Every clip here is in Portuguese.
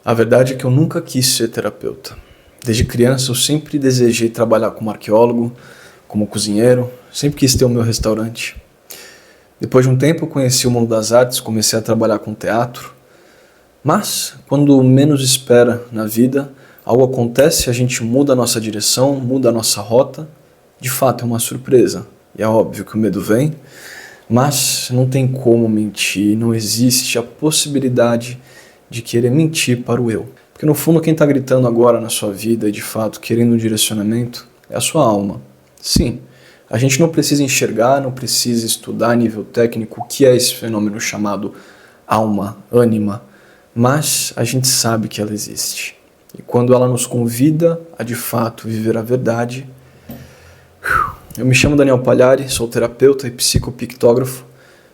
A verdade é que eu nunca quis ser terapeuta. Desde criança eu sempre desejei trabalhar como arqueólogo, como cozinheiro, sempre quis ter o meu restaurante. Depois de um tempo eu conheci o mundo das artes, comecei a trabalhar com teatro. Mas, quando menos espera na vida, algo acontece, a gente muda a nossa direção, muda a nossa rota. De fato é uma surpresa. E é óbvio que o medo vem, mas não tem como mentir, não existe a possibilidade de querer mentir para o eu. Porque no fundo quem está gritando agora na sua vida e de fato querendo um direcionamento é a sua alma. Sim, a gente não precisa enxergar, não precisa estudar a nível técnico o que é esse fenômeno chamado alma, ânima, mas a gente sabe que ela existe. E quando ela nos convida a de fato viver a verdade. Eu me chamo Daniel Pagliari, sou terapeuta e psicopictógrafo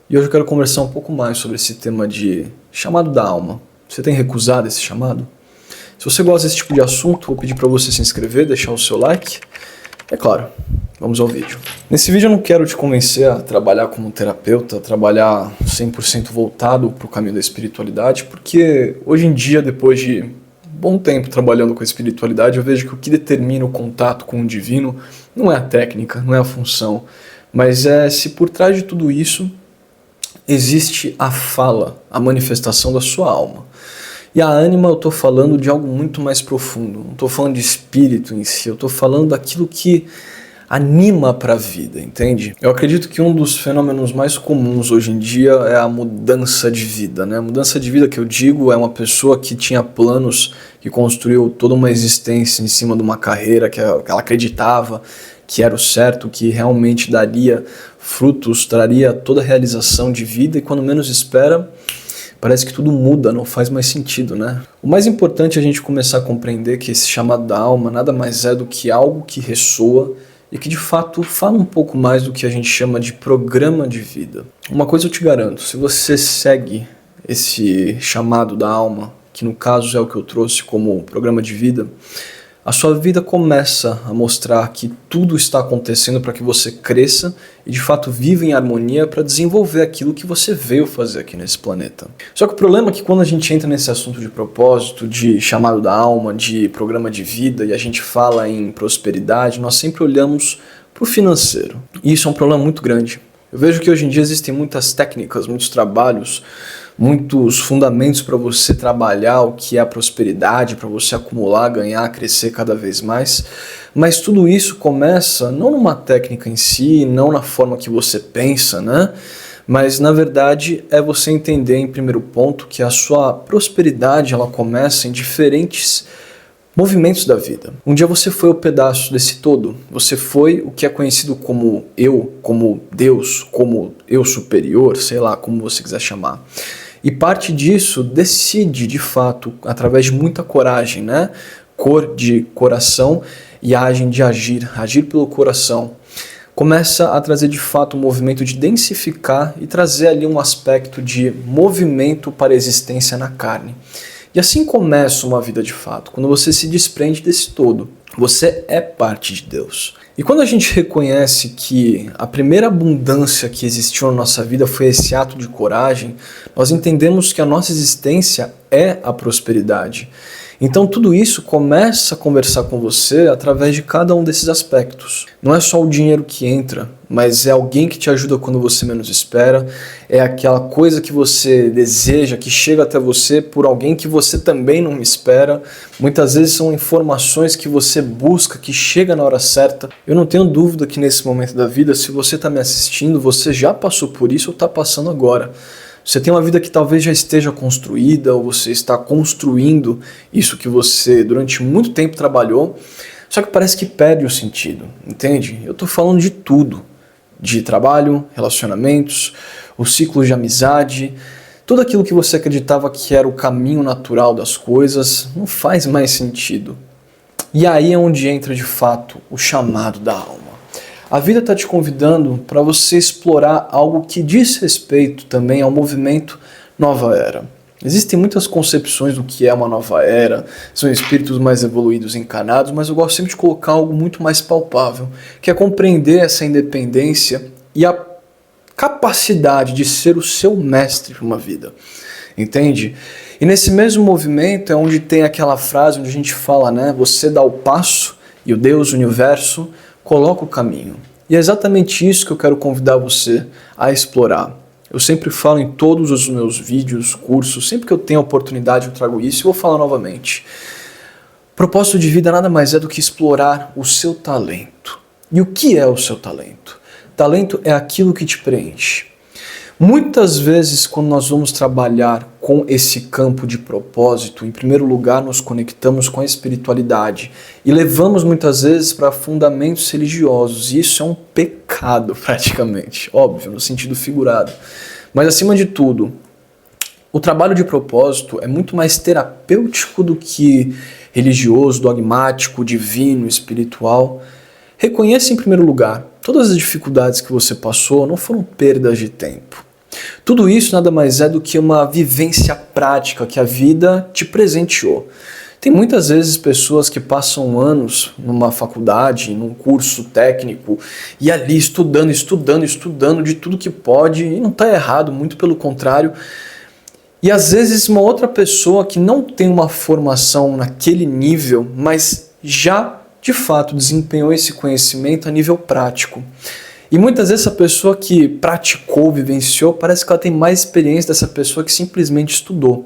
e hoje eu quero conversar um pouco mais sobre esse tema de chamado da alma. Você tem recusado esse chamado? Se você gosta desse tipo de assunto, vou pedir para você se inscrever, deixar o seu like. É claro, vamos ao vídeo. Nesse vídeo eu não quero te convencer a trabalhar como terapeuta, a trabalhar 100% voltado para o caminho da espiritualidade, porque hoje em dia, depois de bom tempo trabalhando com a espiritualidade, eu vejo que o que determina o contato com o divino não é a técnica, não é a função, mas é se por trás de tudo isso existe a fala, a manifestação da sua alma. E a ânima eu estou falando de algo muito mais profundo, não estou falando de espírito em si, eu estou falando daquilo que anima para a vida, entende? Eu acredito que um dos fenômenos mais comuns hoje em dia é a mudança de vida, né? A mudança de vida que eu digo é uma pessoa que tinha planos, que construiu toda uma existência em cima de uma carreira que ela acreditava que era o certo, que realmente daria frutos, traria toda a realização de vida e quando menos espera, parece que tudo muda, não faz mais sentido, né? O mais importante é a gente começar a compreender que esse chamado da alma nada mais é do que algo que ressoa e que de fato fala um pouco mais do que a gente chama de programa de vida. Uma coisa eu te garanto, se você segue esse chamado da alma, que no caso é o que eu trouxe como programa de vida, a sua vida começa a mostrar que tudo está acontecendo para que você cresça e de fato viva em harmonia para desenvolver aquilo que você veio fazer aqui nesse planeta. Só que o problema é que quando a gente entra nesse assunto de propósito, de chamado da alma, de programa de vida e a gente fala em prosperidade, nós sempre olhamos para o financeiro. E isso é um problema muito grande. Eu vejo que hoje em dia existem muitas técnicas, muitos trabalhos, muitos fundamentos para você trabalhar o que é a prosperidade, para você acumular, ganhar, crescer cada vez mais. Mas tudo isso começa não numa técnica em si, não na forma que você pensa, né? Mas na verdade é você entender em primeiro ponto que a sua prosperidade ela começa em diferentes movimentos da vida. Um dia você foi o pedaço desse todo, você foi o que é conhecido como eu, como Deus, como eu superior, sei lá, como você quiser chamar. E parte disso decide, de fato, através de muita coragem, né? Cor de coração e agem de agir, agir pelo coração. Começa a trazer de fato um movimento de densificar e trazer ali um aspecto de movimento para a existência na carne. E assim começa uma vida de fato, quando você se desprende desse todo. Você é parte de Deus. E quando a gente reconhece que a primeira abundância que existiu na nossa vida foi esse ato de coragem, nós entendemos que a nossa existência é a prosperidade. Então tudo isso começa a conversar com você através de cada um desses aspectos. Não é só o dinheiro que entra, mas é alguém que te ajuda quando você menos espera, é aquela coisa que você deseja, que chega até você por alguém que você também não espera. Muitas vezes são informações que você busca, que chega na hora certa. Eu não tenho dúvida que nesse momento da vida, se você está me assistindo, você já passou por isso ou está passando agora. Você tem uma vida que talvez já esteja construída ou você está construindo isso que você durante muito tempo trabalhou, só que parece que perde o sentido, entende? Eu estou falando de tudo, de trabalho, relacionamentos, os ciclos de amizade, tudo aquilo que você acreditava que era o caminho natural das coisas não faz mais sentido. E aí é onde entra de fato o chamado da alma. A vida está te convidando para você explorar algo que diz respeito também ao movimento Nova Era. Existem muitas concepções do que é uma nova era, são espíritos mais evoluídos encarnados, mas eu gosto sempre de colocar algo muito mais palpável, que é compreender essa independência e a capacidade de ser o seu mestre para uma vida. Entende? E nesse mesmo movimento é onde tem aquela frase onde a gente fala, né? Você dá o passo e o Deus, o universo, coloca o caminho. E é exatamente isso que eu quero convidar você a explorar. Eu sempre falo em todos os meus vídeos, cursos, sempre que eu tenho a oportunidade eu trago isso e vou falar novamente. Propósito de vida nada mais é do que explorar o seu talento. E o que é o seu talento? Talento é aquilo que te preenche. Muitas vezes, quando nós vamos trabalhar com esse campo de propósito, em primeiro lugar, nos conectamos com a espiritualidade e levamos muitas vezes para fundamentos religiosos. E isso é um pecado, praticamente, óbvio, no sentido figurado. Mas, acima de tudo, o trabalho de propósito é muito mais terapêutico do que religioso, dogmático, divino, espiritual. Reconheça, em primeiro lugar, todas as dificuldades que você passou não foram perdas de tempo. Tudo isso nada mais é do que uma vivência prática que a vida te presenteou. Tem muitas vezes pessoas que passam anos numa faculdade, num curso técnico, e ali estudando de tudo que pode, e não está errado, muito pelo contrário. E às vezes uma outra pessoa que não tem uma formação naquele nível, mas já de fato desempenhou esse conhecimento a nível prático. E muitas vezes essa pessoa que praticou, vivenciou, parece que ela tem mais experiência dessa pessoa que simplesmente estudou.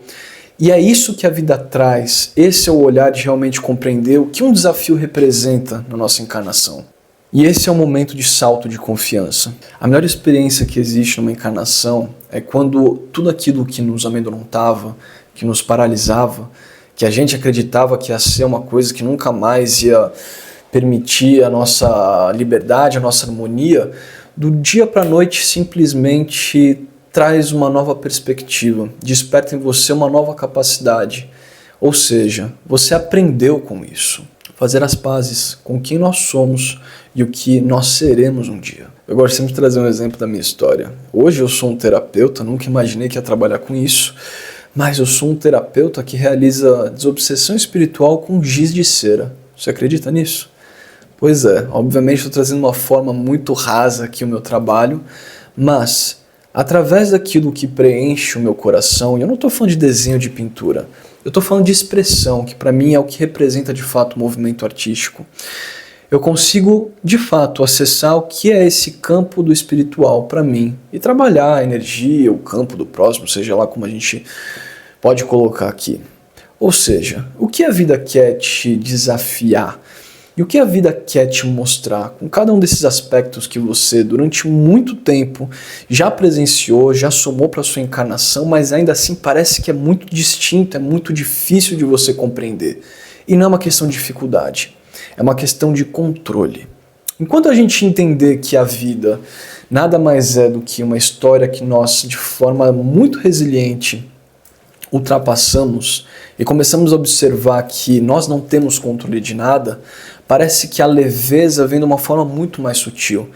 E é isso que a vida traz, esse é o olhar de realmente compreender o que um desafio representa na nossa encarnação. E esse é o momento de salto de confiança. A melhor experiência que existe numa encarnação é quando tudo aquilo que nos amedrontava, que nos paralisava, que a gente acreditava que ia ser uma coisa que nunca mais ia permitir a nossa liberdade, a nossa harmonia, do dia para a noite simplesmente traz uma nova perspectiva, desperta em você uma nova capacidade. Ou seja, você aprendeu com isso. Fazer as pazes com quem nós somos e o que nós seremos um dia. Eu gosto sempre de trazer um exemplo da minha história. Hoje eu sou um terapeuta, nunca imaginei que ia trabalhar com isso, mas eu sou um terapeuta que realiza desobsessão espiritual com giz de cera. Você acredita nisso? Pois é, obviamente estou trazendo uma forma muito rasa aqui o meu trabalho, mas através daquilo que preenche o meu coração, e eu não estou falando de desenho de pintura, eu estou falando de expressão, que para mim é o que representa de fato o movimento artístico. Eu consigo de fato acessar o que é esse campo do espiritual para mim e trabalhar a energia, o campo do próximo, seja lá como a gente pode colocar aqui. Ou seja, o que a vida quer te desafiar? E o que a vida quer te mostrar com cada um desses aspectos que você, durante muito tempo, já presenciou, já somou para a sua encarnação, mas ainda assim parece que é muito distinto, é muito difícil de você compreender. E não é uma questão de dificuldade, é uma questão de controle. Enquanto a gente entender que a vida nada mais é do que uma história que nós, de forma muito resiliente, ultrapassamos e começamos a observar que nós não temos controle de nada, parece que a leveza vem de uma forma muito mais sutil.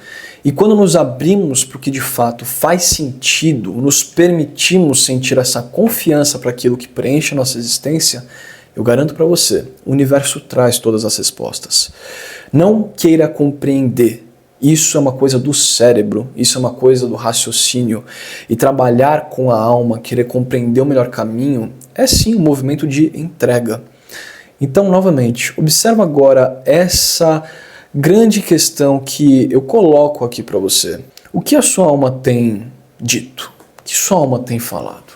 E quando nos abrimos para o que de fato faz sentido, nos permitimos sentir essa confiança para aquilo que preenche a nossa existência, eu garanto para você, o universo traz todas as respostas. Não queira compreender. Isso é uma coisa do cérebro, isso é uma coisa do raciocínio. E trabalhar com a alma, querer compreender o melhor caminho, é sim um movimento de entrega. Então, novamente, observa agora essa grande questão que eu coloco aqui para você. O que a sua alma tem dito? O que sua alma tem falado?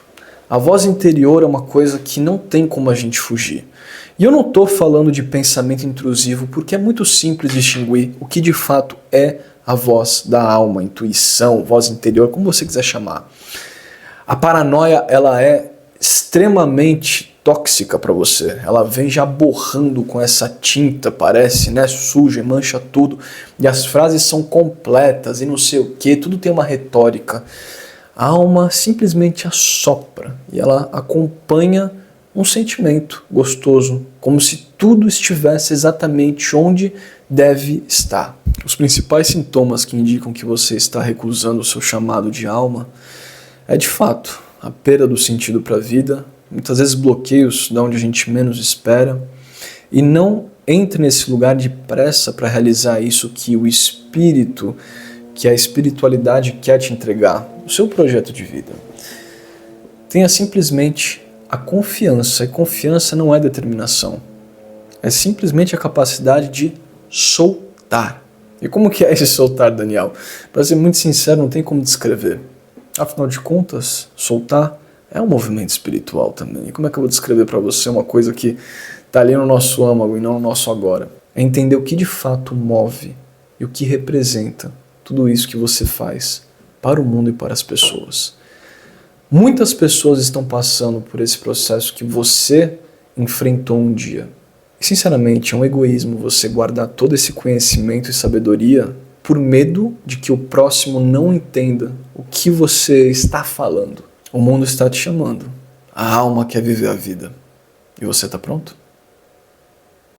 A voz interior é uma coisa que não tem como a gente fugir. E eu não estou falando de pensamento intrusivo, porque é muito simples distinguir o que de fato é a voz da alma, intuição, voz interior, como você quiser chamar. A paranoia, ela é extremamente tóxica para você. Ela vem já borrando com essa tinta, parece, né, suja, mancha tudo. E as frases são completas e não sei o que, tudo tem uma retórica. A alma simplesmente assopra e ela acompanha um sentimento gostoso, como se tudo estivesse exatamente onde deve estar. Os principais sintomas que indicam que você está recusando o seu chamado de alma é, de fato, a perda do sentido para a vida, muitas vezes bloqueios de onde a gente menos espera, e não entre nesse lugar de pressa para realizar isso que o espírito, que a espiritualidade quer te entregar, o seu projeto de vida. Tenha simplesmente a confiança. E confiança não é determinação. É simplesmente a capacidade de soltar. E como que é esse soltar, Daniel? Para ser muito sincero, não tem como descrever. Afinal de contas, soltar é um movimento espiritual também. E como é que eu vou descrever para você uma coisa que está ali no nosso âmago e não no nosso agora? É entender o que de fato move e o que representa tudo isso que você faz para o mundo e para as pessoas. Muitas pessoas estão passando por esse processo que você enfrentou um dia. E, sinceramente, é um egoísmo você guardar todo esse conhecimento e sabedoria por medo de que o próximo não entenda o que você está falando. O mundo está te chamando. A alma quer viver a vida. E você está pronto?